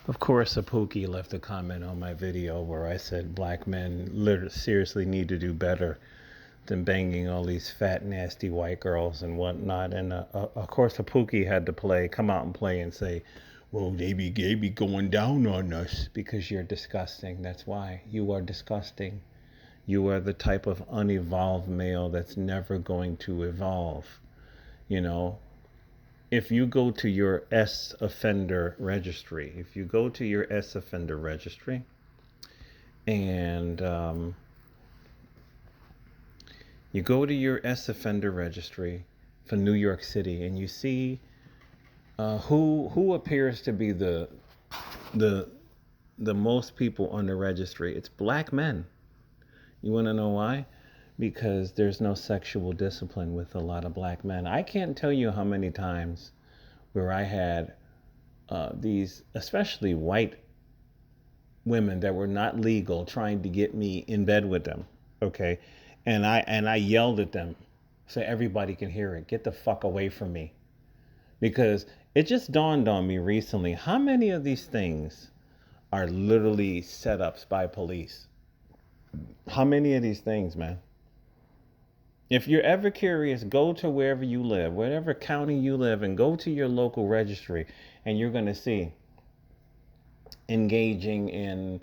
Of course, a Pookie left a comment on my video where I said black men literally seriously need to do better than banging all these fat, nasty white girls and whatnot. And of course, a Pookie had to come out and play and say, well, they be going down on us because you're disgusting. That's why you are disgusting. You are the type of unevolved male that's never going to evolve. You know, if you go to your S offender registry, and you go to your S offender registry for New York City, and you see who appears to be the the most people on the registry, it's black men. You want to know why? Because there's no sexual discipline with a lot of black men. I can't tell you how many times where I had these, especially white women that were not legal, trying to get me in bed with them. Okay, and I yelled at them so everybody can hear it. Get the fuck away from me, because it just dawned on me recently how many of these things are literally setups by police. How many of these things, man? If you're ever curious, go to wherever you live, whatever county you live in, go to your local registry, and you're going to see engaging in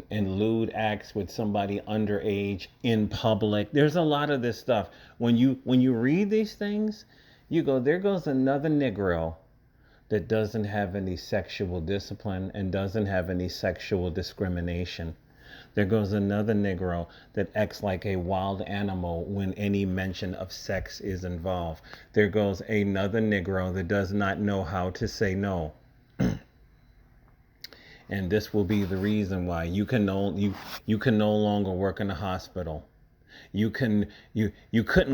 lewd acts with somebody underage in public. There's a lot of this stuff. When you read these things, you go, there goes another Negro that doesn't have any sexual discipline and doesn't have any sexual discrimination. There goes another Negro that acts like a wild animal when any mention of sex is involved. There goes another Negro that does not know how to say no. And this will be the reason why you can no longer work in a hospital. You couldn't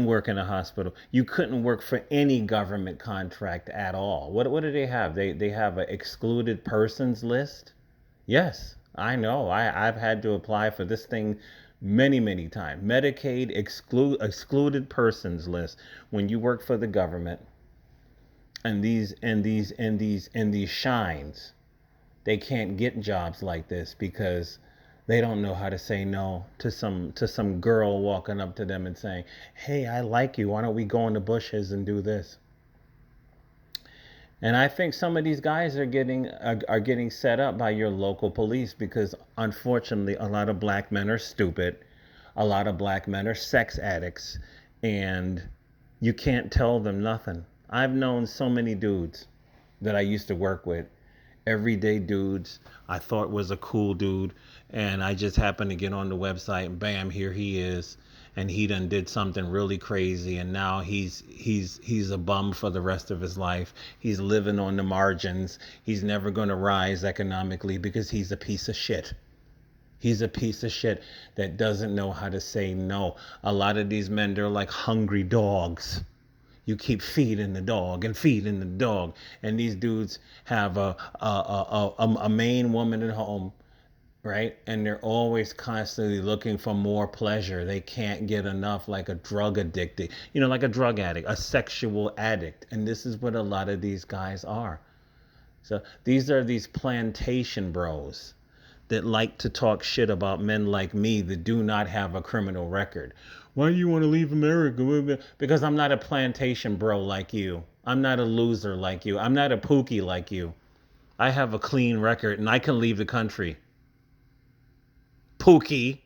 work in a hospital. You couldn't work for any government contract at all. What do they have? They have an excluded persons list. Yes, I know. I've had to apply for this thing many times. Medicaid excluded persons list. When you work for the government, and these shines, they can't get jobs like this because they don't know how to say no to some girl walking up to them and saying, "Hey, I like you. Why don't we go in the bushes and do this?" And I think some of these guys are getting set up by your local police because unfortunately a lot of black men are stupid. A lot of black men are sex addicts, and you can't tell them nothing. I've known so many dudes that I used to work with, everyday dudes I thought was a cool dude, and I just happened to get on the website and bam, here he is, and he done did something really crazy, and now he's a bum for the rest of his life. He's living on the margins. He's never going to rise economically because he's a piece of shit. He's a piece of shit that doesn't know how to say no. A lot of these men, they're like hungry dogs. You keep feeding the dog and feeding the dog, and these dudes have a main woman at home, right? And they're always constantly looking for more pleasure. They can't get enough, like a drug addicted, like a drug addict, a sexual addict. And this is what a lot of these guys are. So these are these plantation bros that like to talk shit about men like me that do not have a criminal record. Why do you want to leave America? Because I'm not a plantation bro like you. I'm not a loser like you. I'm not a Pookie like you. I have a clean record and I can leave the country. Pookie.